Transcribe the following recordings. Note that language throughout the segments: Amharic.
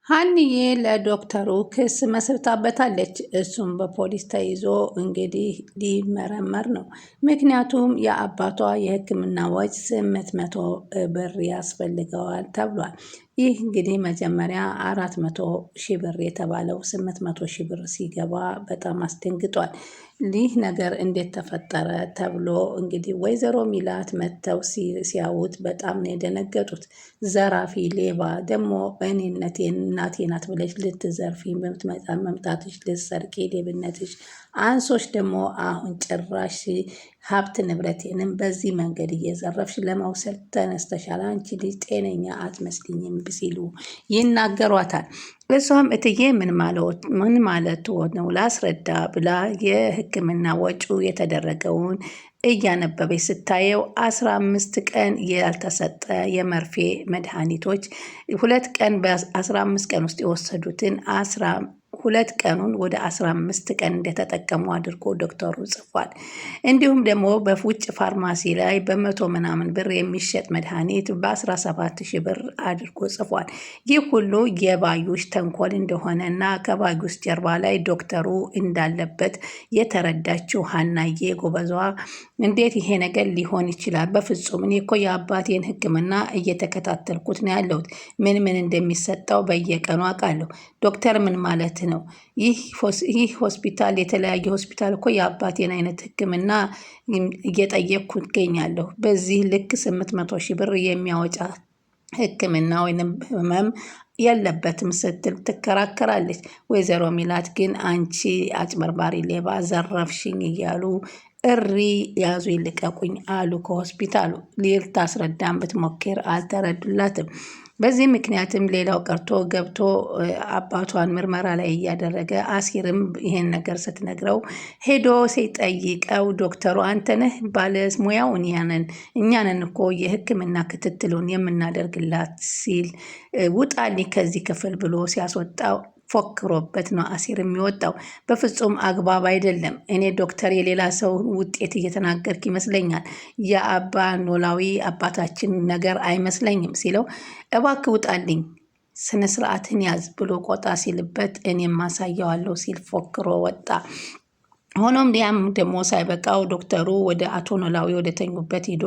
ሀንዬ ለዶክተሩ ክስ መስርታበታለች። እሱም በፖሊስ ተይዞ እንግዲህ ሊመረመር ነው። ምክንያቱም የአባቷ የሕክምና ወጪ 800 ብር ያስፈልገዋል ተብሏል። ይህ እንግዲህ መጀመሪያ 400 ሺህ ብር የተባለው 800 ሺህ ብር ሲገባ በጣም አስደንግጧል። ይህ ነገር እንዴት ተፈጠረ ተብሎ እንግዲህ ወይዘሮ ሚላት መጥተው ሲያዩት በጣም ነው የደነገጡት። ዘራፊ፣ ሌባ ደግሞ እኔነቴን እናቴ ናት ብለሽ ልትዘርፊ መምጣትሽ፣ ልትሰርቂ ሌብነትሽ አንሶች ደግሞ አሁን ጭራሽ ሀብት ንብረቴንም በዚህ መንገድ እየዘረፍሽ ለመውሰድ ተነስተሻል። አንቺ ልጅ ጤነኛ አትመስልኝም ሲሉ ይናገሯታል። እሷም እትዬ ምን ማለት ነው ላስረዳ ብላ የሕክምና ወጪው የተደረገውን እያነበበች ስታየው 15 ቀን ያልተሰጠ የመርፌ መድኃኒቶች 2 ቀን በ15 ቀን ውስጥ የወሰዱትን 2 ቀኑን ወደ 15 ቀን እንደተጠቀሙ አድርጎ ዶክተሩ ጽፏል። እንዲሁም ደግሞ በውጭ ፋርማሲ ላይ በ100 ምናምን ብር የሚሸጥ መድኃኒት በ17 ሺህ ብር አድርጎ ጽፏል። ይህ ሁሉ የባዩሽ ተንኮል እንደሆነ እና ከባዩሽ ጀርባ ላይ ዶክተሩ እንዳለበት የተረዳችው ሀናዬ ጎበዟ እንዴት ይሄ ነገር ሊሆን ይችላል? በፍጹም እኔ እኮ የአባቴን ሕክምና እየተከታተልኩት ነው ያለሁት። ምን እንደሚሰጠው በየቀኑ አውቃለሁ። ዶክተር ምን ማለት ነው? ይህ ሆስፒታል የተለያየ ሆስፒታል እኮ የአባቴን አይነት ሕክምና እየጠየቅኩ እገኛለሁ። በዚህ ልክ 800 ሺህ ብር የሚያወጣ ሕክምና ወይም ህመም የለበትም ስትል ትከራከራለች። ወይዘሮ ሚላት ግን አንቺ አጭበርባሪ፣ ሌባ፣ ዘረፍሽኝ እያሉ እሪ ያዙ ይልቀቁኝ አሉ። ከሆስፒታሉ ልታስረዳን ብትሞክር አልተረዱላትም። በዚህ ምክንያትም ሌላው ቀርቶ ገብቶ አባቷን ምርመራ ላይ እያደረገ አሲርም ይሄን ነገር ስትነግረው ሄዶ ሲጠይቀው ዶክተሩ አንተነህ ባለሙያው እኛንን እኮ የሕክምና ክትትሉን የምናደርግላት ሲል ውጣልኝ ከዚህ ክፍል ብሎ ሲያስወጣው ፎክሮበት ነው አሲር የሚወጣው። በፍጹም አግባብ አይደለም። እኔ ዶክተር የሌላ ሰው ውጤት እየተናገርክ ይመስለኛል። የአባ ኖላዊ አባታችን ነገር አይመስለኝም ሲለው እባክህ ውጣልኝ ስነ ስርዓትን ያዝ ብሎ ቆጣ ሲልበት እኔም ማሳየዋለሁ ሲል ፎክሮ ወጣ። ሆኖም ያም ደግሞ ሳይበቃው ዶክተሩ ወደ አቶ ኖላዊ ወደ ተኙበት ሄዶ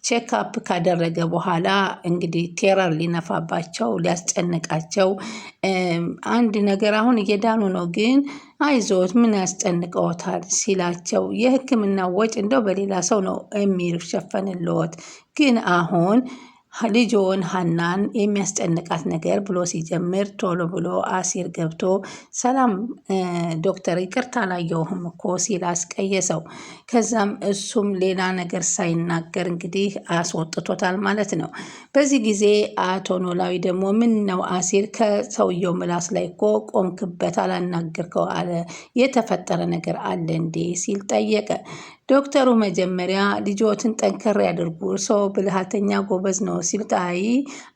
ቼክአፕ ካደረገ በኋላ እንግዲህ ቴረር ሊነፋባቸው ሊያስጨንቃቸው አንድ ነገር አሁን እየዳኑ ነው፣ ግን አይዞት ምን ያስጨንቀዎታል ሲላቸው የሕክምና ወጪ እንደው በሌላ ሰው ነው የሚሸፈንልዎት፣ ግን አሁን ልጆን ሀናን የሚያስጨንቃት ነገር ብሎ ሲጀምር ቶሎ ብሎ አሲር ገብቶ ሰላም ዶክተር ይቅርታ አላየሁም እኮ ሲል አስቀየሰው። ከዛም እሱም ሌላ ነገር ሳይናገር እንግዲህ አስወጥቶታል ማለት ነው። በዚህ ጊዜ አቶ ኖላዊ ደግሞ ምን ነው አሲር ከሰውየው ምላስ ላይ እኮ ቆምክበት አላናገርከው አለ፣ የተፈጠረ ነገር አለ እንዴ ሲል ጠየቀ። ዶክተሩ መጀመሪያ ልጆትን ጠንከር ያድርጉ፣ ሰው ብልሃተኛ ጎበዝ ነው ሲል ታይ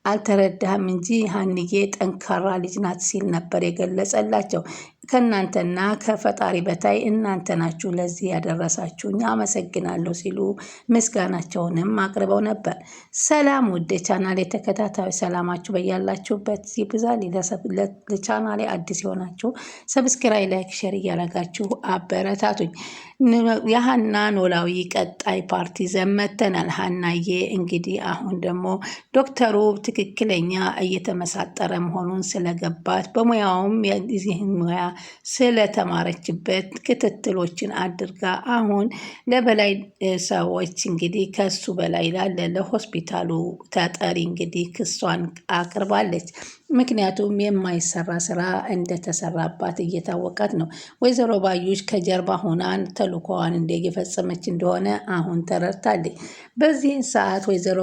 አልተረዳህም እንጂ ሀንዬ ጠንካራ ልጅ ናት ሲል ነበር የገለጸላቸው። ከእናንተና ከፈጣሪ በታይ እናንተ ናችሁ ለዚህ ያደረሳችሁኝ፣ አመሰግናለሁ ሲሉ ምስጋናቸውንም አቅርበው ነበር። ሰላም ውድ ቻናሌ ተከታታዮች ሰላማችሁ በያላችሁበት ይብዛል። ለቻናሌ አዲስ የሆናችሁ ሰብስክራይብ፣ ላይክ፣ ሼር እያደረጋችሁ አበረታቱኝ። የሀና ኖላዊ ቀጣይ ፓርቲ ዘመተናል። ሀናዬ እንግዲህ አሁን ደግሞ ዶክተሩ ትክክለኛ እየተመሳጠረ መሆኑን ስለገባት በሙያውም የዚህን ሙያ ስለተማረችበት ክትትሎችን አድርጋ አሁን ለበላይ ሰዎች እንግዲህ ከሱ በላይ ላለ ለሆስፒታሉ ተጠሪ እንግዲህ ክሷን አቅርባለች። ምክንያቱም የማይሰራ ስራ እንደተሰራባት እየታወቃት ነው። ወይዘሮ ባዩሽ ከጀርባ ሆናን ተልኮዋን እየፈጸመች እንደሆነ አሁን ተረድታለች። በዚህን ሰዓት ወይዘሮ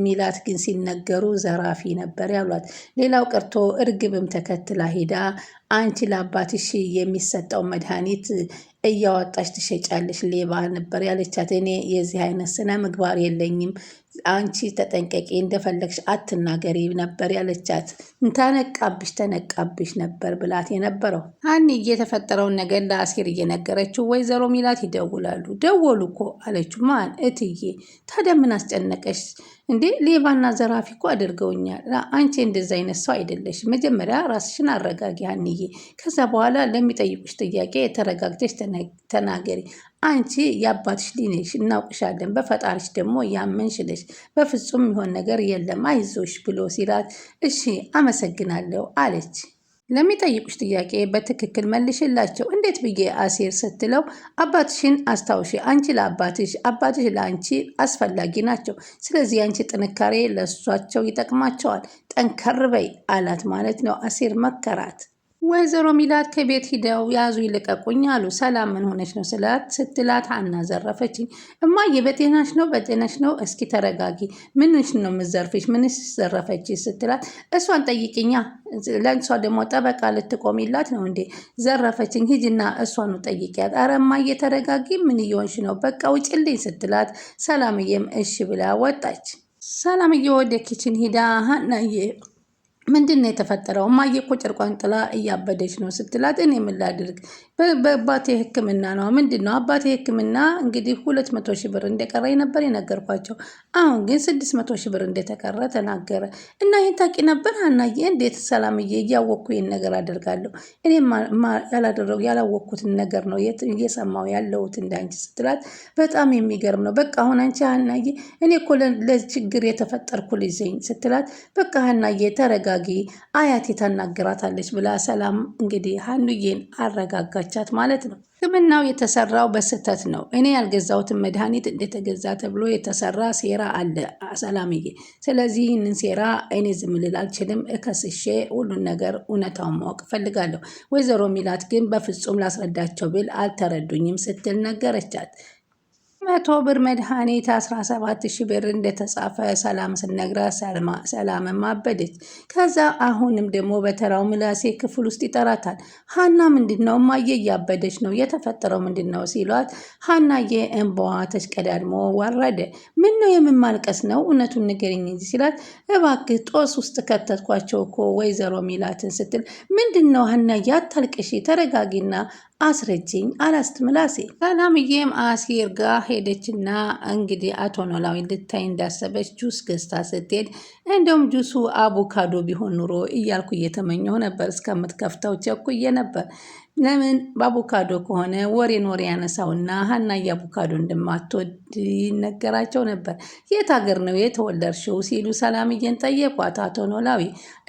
ሚላት ግን ሲነገሩ ዘራፊ ነበር ያሏት። ሌላው ቀርቶ እርግብም ተከትላ ሄዳ አንቺ ለአባትሽ የሚሰጠው መድኃኒት እያወጣች ትሸጫለሽ፣ ሌባ ነበር ያለቻት። እኔ የዚህ አይነት ስነ ምግባር የለኝም፣ አንቺ ተጠንቀቂ፣ እንደፈለግሽ አትናገሪ ነበር ያለቻት። ተነቃብሽ ነበር ብላት የነበረው። ሀኒ የተፈጠረውን ነገር ለአሴር እየነገረችው ወይዘሮ ሚላት ይደውላሉ። ደወሉ እኮ አለችው። ማን? እትዬ። ታዲያ ምን አስጨነቀሽ እንዴ? ሌባና ዘራፊ እኮ አድርገውኛል። አንቺ እንደዚ አይነት ሰው አይደለሽ። መጀመሪያ ራስሽን አረጋጊ ሀኒዬ። ከዛ በኋላ ለሚጠይቁሽ ጥያቄ ተረጋግተሽ ተናገሪ። አንቺ የአባትሽ ልጅ ነሽ፣ እናውቅሻለን። በፈጣሪሽ ደግሞ ያመንሽ ነሽ። በፍጹም የሚሆን ነገር የለም አይዞሽ ብሎ ሲላት እሺ አመሰግናለሁ አለች። ለሚጠይቁሽ ጥያቄ በትክክል መልሽላቸው። እንዴት ብዬ አሴር ስትለው አባትሽን አስታውሺ። አንቺ ለአባትሽ፣ አባትሽ ለአንቺ አስፈላጊ ናቸው። ስለዚህ የአንቺ ጥንካሬ ለእሷቸው ይጠቅማቸዋል። ጠንከር በይ አላት ማለት ነው። አሴር መከራት። ወይዘሮ ሚላት ከቤት ሂደው ያዙ ይልቀቁኝ አሉ። ሰላም ምን ሆነች ነው ስትላት ሀና ዘረፈችኝ። እማዬ በጤናሽ ነው? በጤናሽ ነው? እስኪ ተረጋጊ። ምንሽ ነው የምዘርፍሽ? ምንሽ ዘረፈች ስትላት እሷን ጠይቅኛ። ለእሷ ደግሞ ጠበቃ ልትቆሚላት ነው እንዴ? ዘረፈችኝ፣ ሂጂና እሷኑ ጠይቂያት። ኧረ እማዬ ተረጋጊ። ምን እየሆንሽ ነው? በቃ ውጭልኝ ስትላት ሰላምዬም እሺ ብላ ወጣች። ሰላምዬ ወደ ኪችን ሂዳ ሀናዬ ምንድን ነው የተፈጠረው? እማዬ እኮ ጨርቋን ጥላ እያበደች ነው ስትላት እኔ ምን ላድርግ? በአባቴ ሕክምና ነው። ምንድን ነው አባቴ ሕክምና? እንግዲህ 200 ሺህ ብር እንደቀረ ነበር የነገርኳቸው። አሁን ግን 600 ሺህ ብር እንደተቀረ ተናገረ። እና ይህን ታውቂ ነበር ሀናዬ? እንዴት ሰላምዬ? እያወቅኩ ይህን ነገር አደርጋለሁ? እኔ ያላወቅኩትን ነገር ነው እየሰማሁ ያለሁት እንዳንቺ ስትላት በጣም የሚገርም ነው። በቃ አሁን አንቺ ሀናዬ እኔ እኮ ለችግር የተፈጠርኩ ልጅ ነኝ ስትላት በቃ ሀናዬ ተረጋ አያቴ ታናግራታለች ብላ ሰላም እንግዲህ ሀኑዬን አረጋጋቻት ማለት ነው። ሕክምናው የተሰራው በስህተት ነው። እኔ ያልገዛሁትን መድኃኒት እንደተገዛ ተብሎ የተሰራ ሴራ አለ ሰላምዬ። ስለዚህ ይህንን ሴራ እኔ ዝም ልል አልችልም። እከስሼ ሁሉን ነገር እውነታውን ማወቅ እፈልጋለሁ። ወይዘሮ ሚላት ግን በፍጹም ላስረዳቸው ብል አልተረዱኝም ስትል ነገረቻት። 100 ብር መድኃኒት 17 ሺህ ብር እንደተጻፈ ሰላም ስነግራት ሰላምም አበደች። ከዛ አሁንም ደግሞ በተራው ምላሴ ክፍል ውስጥ ይጠራታል። ሀና ምንድን ነው እማዬ? እያበደች ነው፣ የተፈጠረው ምንድን ነው ሲሏት ሀናዬ እንባዋ ተሽቀዳድሞ ወረደ። ምን ነው የምማልቀስ ነው? እውነቱን ንገሪኝ እንጂ ሲላት እባክህ ጦስ ውስጥ ከተትኳቸው እኮ ወይዘሮ ሚላትን ስትል ምንድን ነው ሀናዬ? አታልቅሺ፣ ተረጋጊና አስረጅኝ አላስት ምላሴ። ሰላምዬም አሴር ጋር ሄደችና እንግዲህ አቶ ኖላዊ ልታይ እንዳሰበች ጁስ ገዝታ ስትሄድ እንደውም ጁሱ አቮካዶ ቢሆን ኑሮ እያልኩ እየተመኘሁ ነበር። እስከምትከፍተው ቸኩዬ ነበር። ለምን በአቮካዶ ከሆነ ወሬን ወሬ ያነሳውና ሀናዬ አቮካዶ እንደማትወድ ይነገራቸው ነበር። የት ሀገር ነው የተወለድሽው ሲሉ ሰላምዬን ጠየቋት። አቶ ኖላዊ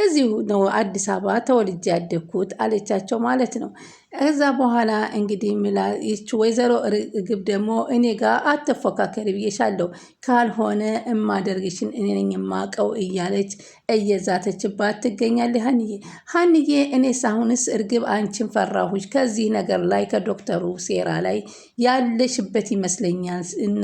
እዚሁ ነው አዲስ አበባ ተወልጄ ያደግኩት አለቻቸው ማለት ነው። ከዛ በኋላ እንግዲህ ይች ወይዘሮ እርግብ ደግሞ እኔ ጋር አትፎካከሪ ብዬሻለሁ፣ ካልሆነ እማደርግሽን እኔ ነኝ የማውቀው እያለች እየዛተችባት ትገኛለች። ሀንዬ እኔስ አሁንስ እርግብ አንቺን ፈራሁሽ፣ ከዚህ ነገር ላይ ከዶክተሩ ሴራ ላይ ያለሽበት ይመስለኛል እና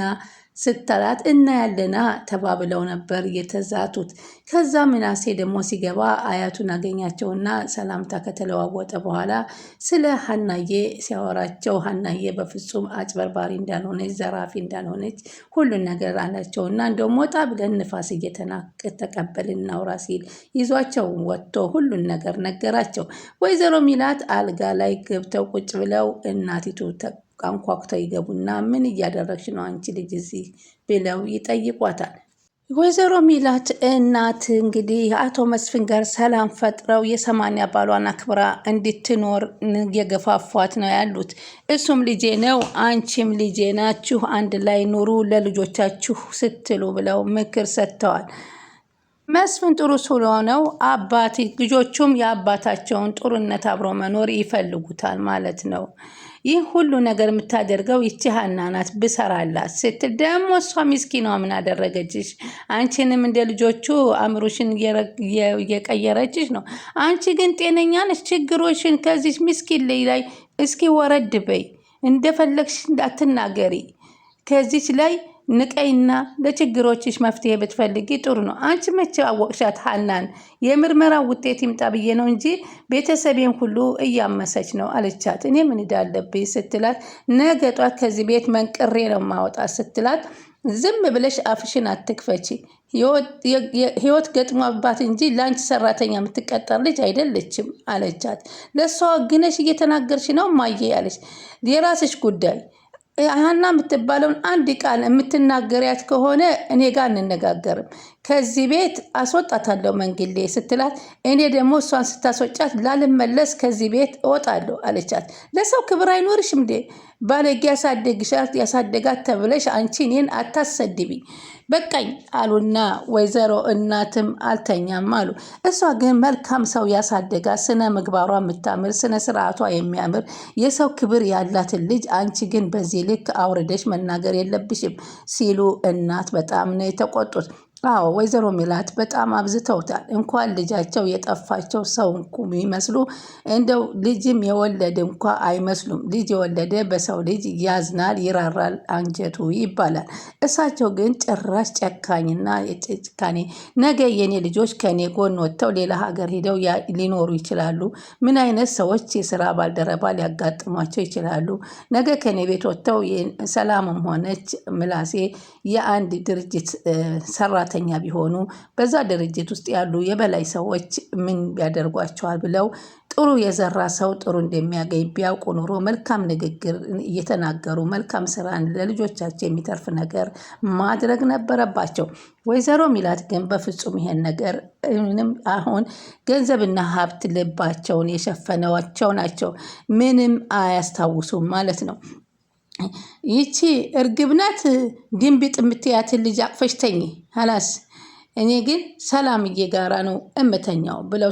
ስትላት እናያለና ተባብለው ነበር የተዛቱት። ከዛ ምናሴ ደግሞ ሲገባ አያቱን አገኛቸውና ሰላምታ ከተለዋወጠ በኋላ ስለ ሀናዬ ሲያወራቸው ሀናዬ በፍጹም አጭበርባሪ እንዳልሆነች ዘራፊ እንዳልሆነች ሁሉን ነገር አላቸውና እንደውም ወጣ ብለን ንፋስ እየተቀበልን እናውራ ሲል ይዟቸው ወጥቶ ሁሉን ነገር ነገራቸው። ወይዘሮ ሚላት አልጋ ላይ ገብተው ቁጭ ብለው እናቲቱ አንኳኩተው ይገቡና ምን እያደረግሽ ነው አንቺ ልጅ እዚህ ብለው ይጠይቋታል። ወይዘሮ ሚላት እናት እንግዲህ አቶ መስፍን ጋር ሰላም ፈጥረው የ80 ባሏን አክብራ እንድትኖር የገፋፏት ነው ያሉት። እሱም ልጄ ነው አንቺም ልጄ ናችሁ፣ አንድ ላይ ኑሩ ለልጆቻችሁ ስትሉ ብለው ምክር ሰጥተዋል። መስፍን ጥሩ ስለሆነው ልጆቹም የአባታቸውን ጥሩነት አብሮ መኖር ይፈልጉታል ማለት ነው። ይህ ሁሉ ነገር የምታደርገው ይቺ ሀና ናት ብሰራላት ስትል ደግሞ እሷ ምስኪኗ ምን አደረገችሽ? አንቺንም እንደ ልጆቹ አእምሮሽን እየቀየረችሽ ነው። አንቺ ግን ጤነኛ ነሽ። ችግሮሽን ከዚህ ምስኪን ላይ እስኪ ወረድ በይ፣ እንደፈለግሽ እንዳትናገሪ። ከዚች ላይ ንቀይና ለችግሮችሽ መፍትሄ ብትፈልጊ ጥሩ ነው። አንቺ መቼ አወቅሻት ሀናን? የምርመራ ውጤት ይምጣ ብዬ ነው እንጂ ቤተሰቤን ሁሉ እያመሰች ነው አለቻት። እኔ ምን እዳለብኝ ስትላት ነገ ጧት ከዚህ ቤት መንቅሬ ነው ማወጣት ስትላት ዝም ብለሽ አፍሽን አትክፈቺ። ህይወት ገጥሟባት እንጂ ለአንቺ ሰራተኛ የምትቀጠር ልጅ አይደለችም አለቻት። ለእሷ ግነሽ እየተናገርሽ ነው ማየ አለች። የራስሽ ጉዳይ። ሀና የምትባለውን አንድ ቃል የምትናገሪያት ከሆነ እኔ ጋር አንነጋገርም። ከዚህ ቤት አስወጣታለሁ መንግሌ ስትላት፣ እኔ ደግሞ እሷን ስታስወጫት ላልመለስ ከዚህ ቤት እወጣለሁ አለቻት። ለሰው ክብር አይኖርሽም እንዴ? ባለጌ ያሳደጋት ተብለሽ አንቺ እኔን አታሰድቢ። በቃኝ አሉና ወይዘሮ እናትም አልተኛም አሉ። እሷ ግን መልካም ሰው ያሳደጋት፣ ስነ ምግባሯ የምታምር፣ ስነ ስርዓቷ የሚያምር፣ የሰው ክብር ያላትን ልጅ አንቺ ግን በዚህ ልክ አውርደሽ መናገር የለብሽም ሲሉ እናት በጣም ነው የተቆጡት። አዎ ወይዘሮ ሜላት በጣም አብዝተውታል። እንኳን ልጃቸው የጠፋቸው ሰው የሚመስሉ እንደው ልጅም የወለደ እንኳ አይመስሉም። ልጅ የወለደ በሰው ልጅ ያዝናል፣ ይራራል አንጀቱ ይባላል። እሳቸው ግን ጭራሽ ጨካኝና ጭካኔ። ነገ የኔ ልጆች ከኔ ጎን ወጥተው ሌላ ሀገር ሄደው ሊኖሩ ይችላሉ። ምን አይነት ሰዎች የስራ ባልደረባ ሊያጋጥሟቸው ይችላሉ? ነገ ከኔ ቤት ወጥተው ሰላምም ሆነች ምላሴ የአንድ ድርጅት ሰራተኛ ቢሆኑ በዛ ድርጅት ውስጥ ያሉ የበላይ ሰዎች ምን ቢያደርጓቸዋል ብለው ጥሩ የዘራ ሰው ጥሩ እንደሚያገኝ ቢያውቁ ኑሮ መልካም ንግግር እየተናገሩ መልካም ስራን ለልጆቻቸው የሚተርፍ ነገር ማድረግ ነበረባቸው። ወይዘሮ ሚላት ግን በፍጹም ይሄን ነገር ምንም አሁን ገንዘብና ሀብት ልባቸውን የሸፈነዋቸው ናቸው። ምንም አያስታውሱም ማለት ነው። ይቺ እርግብ ናት ድንቢጥ የምትያትን ልጅ አቅፈሽ ተኝ ሀላስ እኔ ግን ሰላምዬ ጋራ ነው እምተኛው ብለው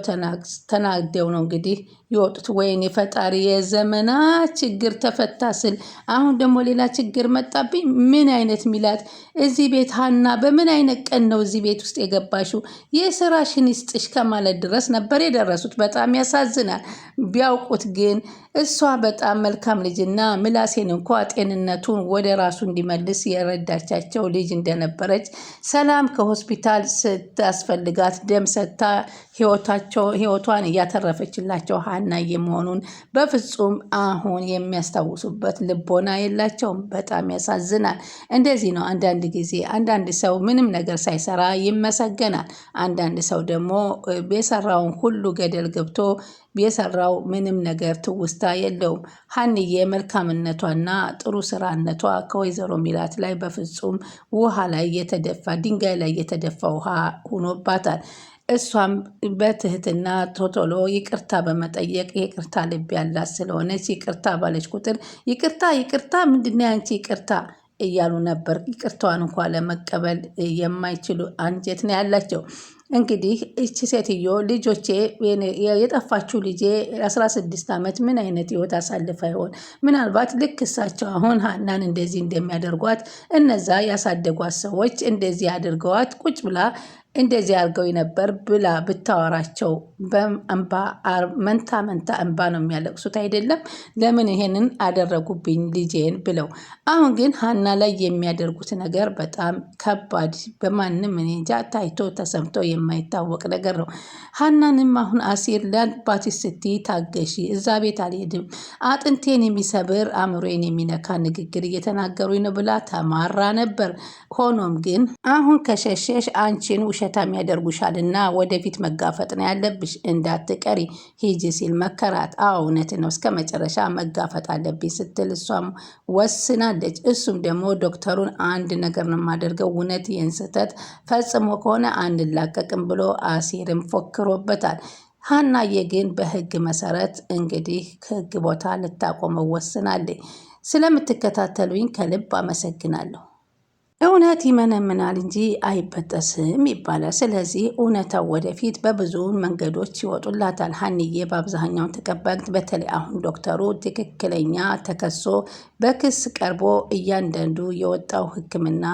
ተናደው ነው እንግዲህ ይወጡት። ወይኔ ፈጣሪ የዘመና ችግር ተፈታ ስል አሁን ደግሞ ሌላ ችግር መጣብኝ። ምን አይነት ሚላት እዚህ ቤት ሀና በምን አይነት ቀን ነው እዚህ ቤት ውስጥ የገባሽው? የስራሽን ይስጥሽ ከማለት ድረስ ነበር የደረሱት። በጣም ያሳዝናል። ቢያውቁት ግን እሷ በጣም መልካም ልጅና ምላሴን እንኳ ጤንነቱን ወደ ራሱ እንዲመልስ የረዳቻቸው ልጅ እንደነበረች ሰላም ከሆስፒታል ስታስፈልጋት ደም ሰጥታ ህይወቷን እያተረፈችላቸው ሀናዬ መሆኑን በፍጹም አሁን የሚያስታውሱበት ልቦና የላቸውም። በጣም ያሳዝናል። እንደዚህ ነው አንዳንድ ጊዜ አንዳንድ ሰው ምንም ነገር ሳይሰራ ይመሰገናል። አንዳንድ ሰው ደግሞ የሰራውን ሁሉ ገደል ገብቶ የሰራው ምንም ነገር ትውስታ የለውም። ሀንዬ መልካምነቷና ጥሩ ስራነቷ ከወይዘሮ ሚላት ላይ በፍጹም ውሃ ላይ የተደፋ ድንጋይ ላይ የተደፋ ውሃ ሆኖባታል። እሷም በትህትና ቶቶሎ ይቅርታ በመጠየቅ ይቅርታ ልብ ያላት ስለሆነች ይቅርታ ባለች ቁጥር ይቅርታ ምንድን ነው ያንቺ ይቅርታ እያሉ ነበር። ይቅርታዋን እንኳ ለመቀበል የማይችሉ አንጀት ነው ያላቸው። እንግዲህ እቺ ሴትዮ ልጆቼ የጠፋችው ልጄ 16 ዓመት ምን አይነት ህይወት አሳልፋ ይሆን? ምናልባት ልክ እሳቸው አሁን ሀናን እንደዚህ እንደሚያደርጓት እነዛ ያሳደጓት ሰዎች እንደዚህ አድርገዋት ቁጭ ብላ እንደዚህ አድርገው ነበር ብላ ብታወራቸው በእንባ መንታ እንባ ነው የሚያለቅሱት አይደለም? ለምን ይሄንን አደረጉብኝ ልጄን ብለው። አሁን ግን ሀና ላይ የሚያደርጉት ነገር በጣም ከባድ፣ በማንም እኔ እንጃ ታይቶ ተሰምቶ የማይታወቅ ነገር ነው። ሀናንም አሁን አሲር ለአባትሽ ስትይ ታገሺ፣ እዛ ቤት አልሄድም፣ አጥንቴን የሚሰብር አእምሮዬን የሚነካ ንግግር እየተናገሩኝ ነው ብላ ተማራ ነበር። ሆኖም ግን አሁን ከሸሸሽ አንቺን ውሸታም ያደርጉሻልና ወደፊት መጋፈጥ ነው ያለብሽ፣ እንዳትቀሪ ሂጂ ሲል መከራት። እውነት ነው፣ እስከ መጨረሻ መጋፈጥ አለብኝ ስትል እሷም ወስናለች። እሱም ደግሞ ዶክተሩን አንድ ነገር ነው የማደርገው፣ እውነት ይህን ስህተት ፈጽሞ ከሆነ አንላቀቅም ብሎ አሲርም ፎክሮበታል። ሀናዬ ግን በህግ መሰረት እንግዲህ ከህግ ቦታ ልታቆመው ወስናለች። ስለምትከታተሉኝ ከልብ አመሰግናለሁ። እውነት ይመነምናል እንጂ አይበጠስም ይባላል። ስለዚህ እውነታው ወደፊት በብዙ መንገዶች ይወጡላታል። ሀንዬ በአብዛኛውን ተቀባይነት፣ በተለይ አሁን ዶክተሩ ትክክለኛ ተከሶ በክስ ቀርቦ እያንዳንዱ የወጣው ሕክምና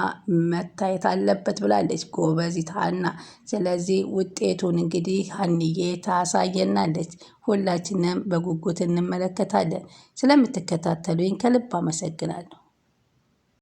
መታየት አለበት ብላለች ጎበዚት ሀና። ስለዚህ ውጤቱን እንግዲህ ሀንዬ ታሳየናለች። ሁላችንም በጉጉት እንመለከታለን። ስለምትከታተሉኝ ከልብ አመሰግናለሁ።